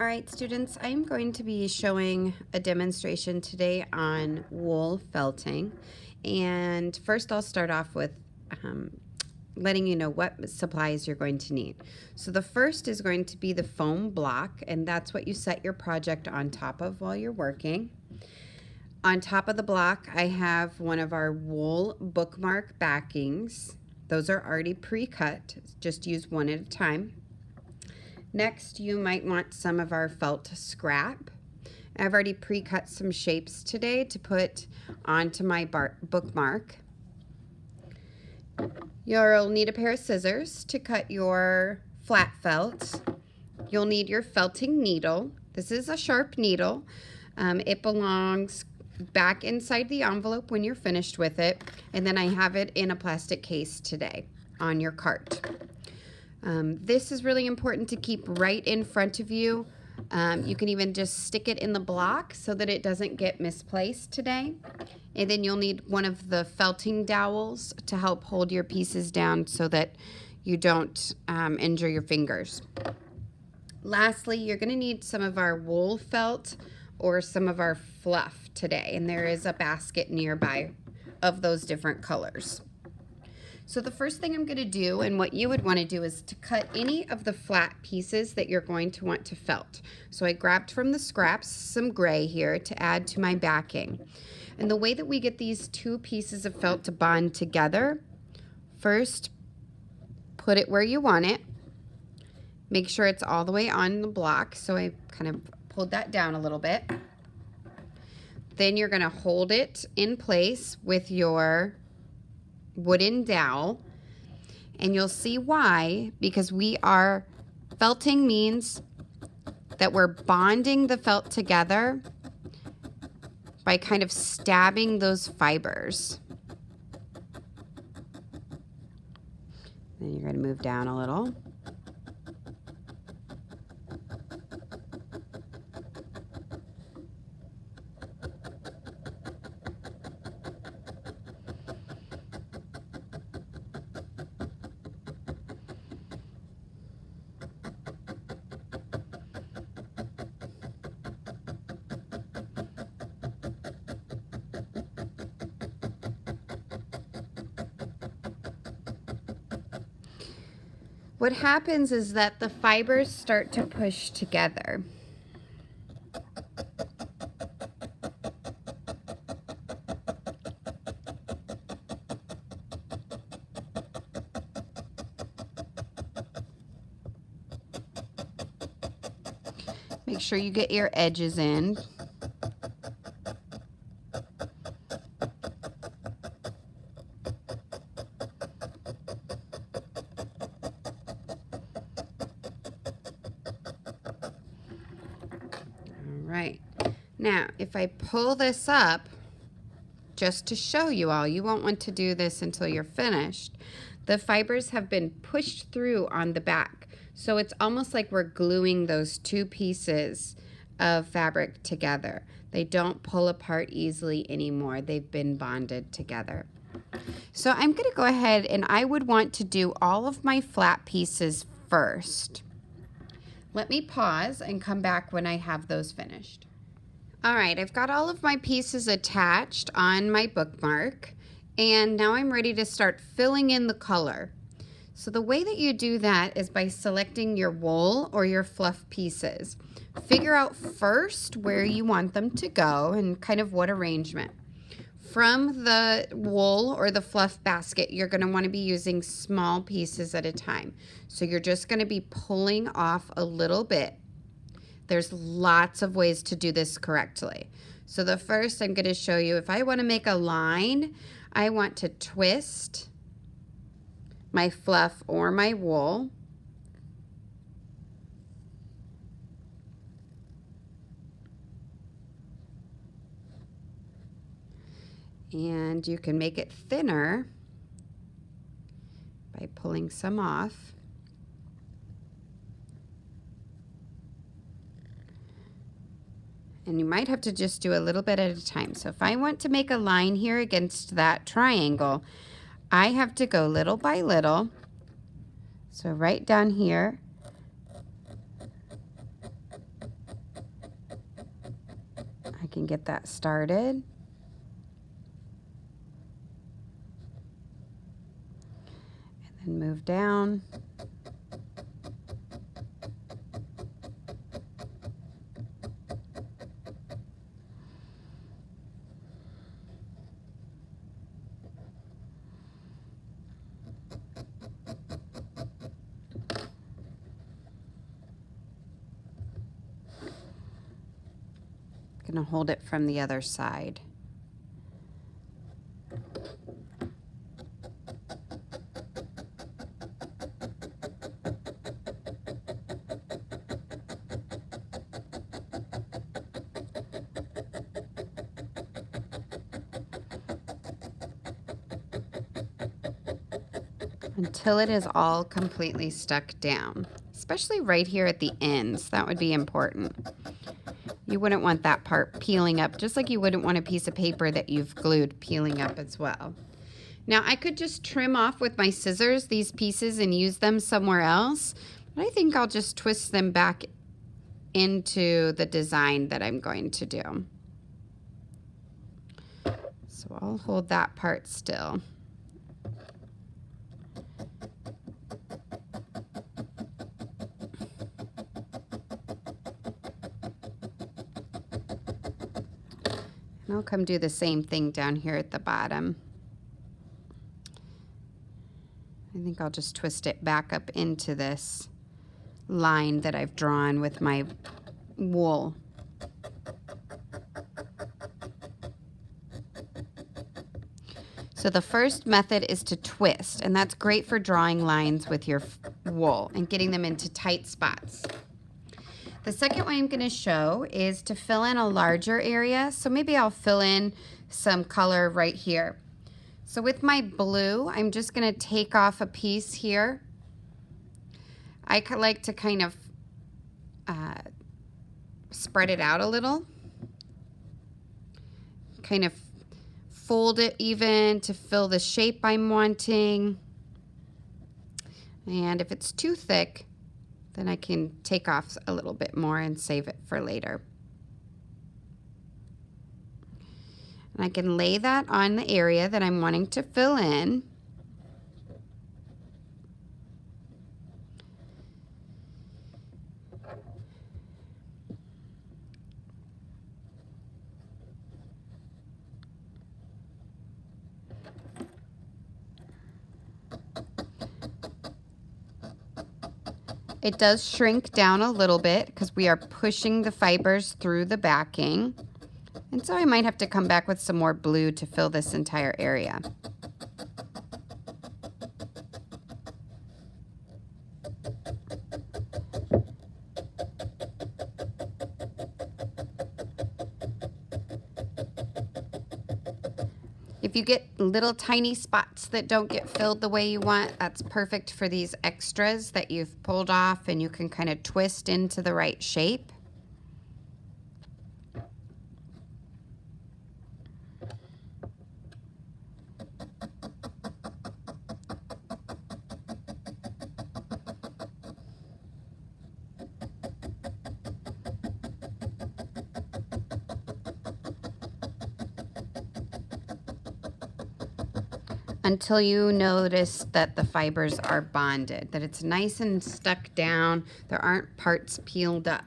All right, students, I'm going to be showing a demonstration today on wool felting. And first I'll start off with letting you know what supplies you're going to need. So the first is going to be the foam block, and that's what you set your project on top of while you're working. On top of the block, I have one of our wool bookmark backings. Those are already pre-cut, just use one at a time. Next, you might want some of our felt scrap. I've already pre-cut some shapes today to put onto my bookmark. You'll need a pair of scissors to cut your flat felt. You'll need your felting needle. This is a sharp needle. It belongs back inside the envelope when you're finished with it. And then I have it in a plastic case today on your cart. This is really important to keep right in front of you. You can even just stick it in the block so that it doesn't get misplaced today. And then you'll need one of the felting dowels to help hold your pieces down so that you don't injure your fingers. Lastly, you're going to need some of our wool felt or some of our fluff today. And there is a basket nearby of those different colors. So the first thing I'm going to do, and what you would want to do, is to cut any of the flat pieces that you're going to want to felt. So I grabbed from the scraps some gray here to add to my backing. And the way that we get these two pieces of felt to bond together, first put it where you want it. Make sure it's all the way on the block. So I kind of pulled that down a little bit. Then you're going to hold it in place with your wooden dowel, and you'll see why, because felting means that we're bonding the felt together by kind of stabbing those fibers. Then you're going to move down a little. What happens is that the fibers start to push together. Make sure you get your edges in. Right. Now, if I pull this up, just to show you all, you won't want to do this until you're finished. The fibers have been pushed through on the back. So it's almost like we're gluing those two pieces of fabric together. They don't pull apart easily anymore. They've been bonded together. So I'm going to go ahead, and I would want to do all of my flat pieces first. Let me pause and come back when I have those finished. All right, I've got all of my pieces attached on my bookmark, and now I'm ready to start filling in the color. So the way that you do that is by selecting your wool or your fluff pieces. Figure out first where you want them to go and kind of what arrangement. From the wool or the fluff basket, you're going to want to be using small pieces at a time. So you're just going to be pulling off a little bit. There's lots of ways to do this correctly. So the first, I'm going to show you, if I want to make a line, I want to twist my fluff or my wool. And you can make it thinner by pulling some off. And you might have to just do a little bit at a time. So if I want to make a line here against that triangle, I have to go little by little. So right down here, I can get that started. And then move down. Going to hold it from the other side. Until it is all completely stuck down, especially right here at the ends. That would be important. You wouldn't want that part peeling up, just like you wouldn't want a piece of paper that you've glued peeling up as well. Now I could just trim off with my scissors these pieces and use them somewhere else, but I think I'll just twist them back into the design that I'm going to do. So I'll hold that part still. And I'll come do the same thing down here at the bottom. I think I'll just twist it back up into this line that I've drawn with my wool. So the first method is to twist, and that's great for drawing lines with your wool and getting them into tight spots. The second way I'm going to show is to fill in a larger area. So maybe I'll fill in some color right here. So with my blue, I'm just going to take off a piece here. I like to kind of spread it out a little. Kind of fold it even to fill the shape I'm wanting. And if it's too thick, then I can take off a little bit more and save it for later. And I can lay that on the area that I'm wanting to fill in. It does shrink down a little bit because we are pushing the fibers through the backing. And so I might have to come back with some more blue to fill this entire area. If you get little tiny spots that don't get filled the way you want, that's perfect for these extras that you've pulled off and you can kind of twist into the right shape. Until you notice that the fibers are bonded, that it's nice and stuck down, there aren't parts peeled up.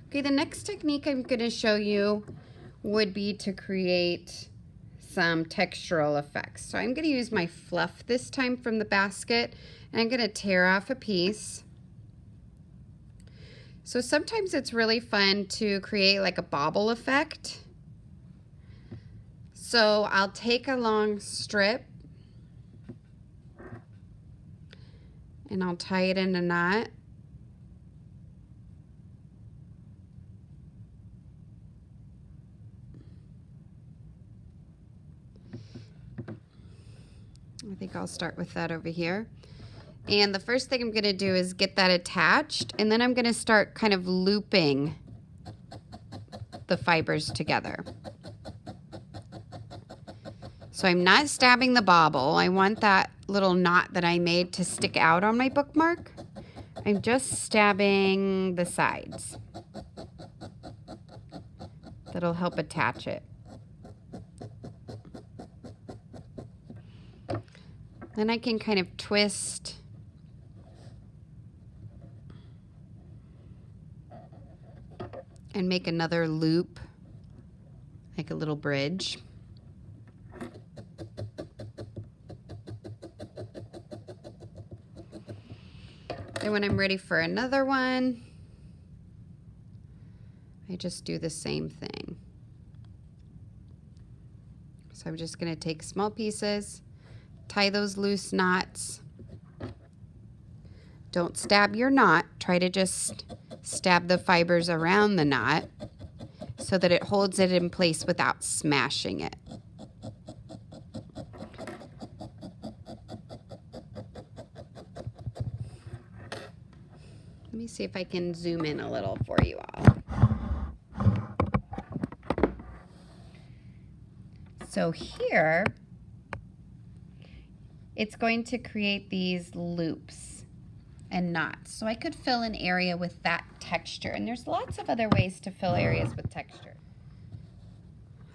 Okay, the next technique I'm going to show you would be to create some textural effects. So I'm going to use my fluff this time from the basket, and I'm going to tear off a piece. So sometimes it's really fun to create like a bobble effect. So I'll take a long strip and I'll tie it in a knot. I think I'll start with that over here. And the first thing I'm going to do is get that attached, and then I'm going to start kind of looping the fibers together. So I'm not stabbing the bobble. I want that little knot that I made to stick out on my bookmark. I'm just stabbing the sides. That'll help attach it. Then I can kind of twist and make another loop, like a little bridge. Then when I'm ready for another one, I just do the same thing. So I'm just going to take small pieces, tie those loose knots. Don't stab your knot. Try to just stab the fibers around the knot so that it holds it in place without smashing it. Let me see if I can zoom in a little for you all. So here, it's going to create these loops and knots. So I could fill an area with that texture. And there's lots of other ways to fill areas with texture.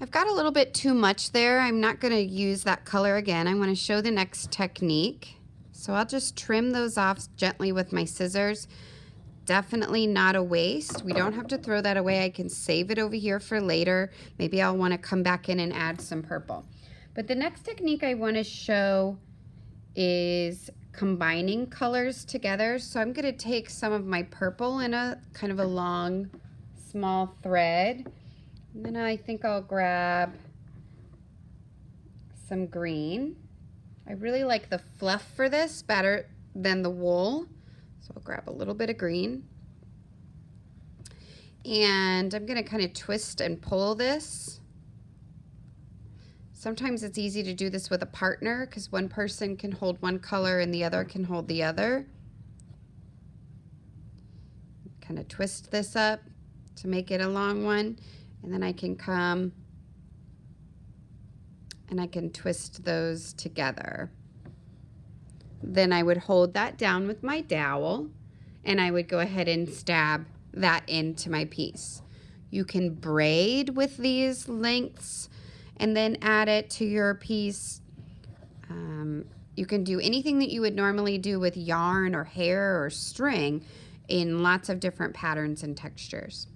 I've got a little bit too much there. I'm not going to use that color again. I want to show the next technique. So I'll just trim those off gently with my scissors. Definitely not a waste. We don't have to throw that away. I can save it over here for later. Maybe I'll want to come back in and add some purple. But the next technique I want to show is combining colors together. So I'm going to take some of my purple in a kind of a long, small thread. And then I think I'll grab some green. I really like the fluff for this better than the wool. So I'll grab a little bit of green. And I'm going to kind of twist and pull this. Sometimes it's easy to do this with a partner because one person can hold one color and the other can hold the other. Kind of twist this up to make it a long one. And then I can come and I can twist those together. Then I would hold that down with my dowel and I would go ahead and stab that into my piece. You can braid with these lengths and then add it to your piece. You can do anything that you would normally do with yarn or hair or string in lots of different patterns and textures.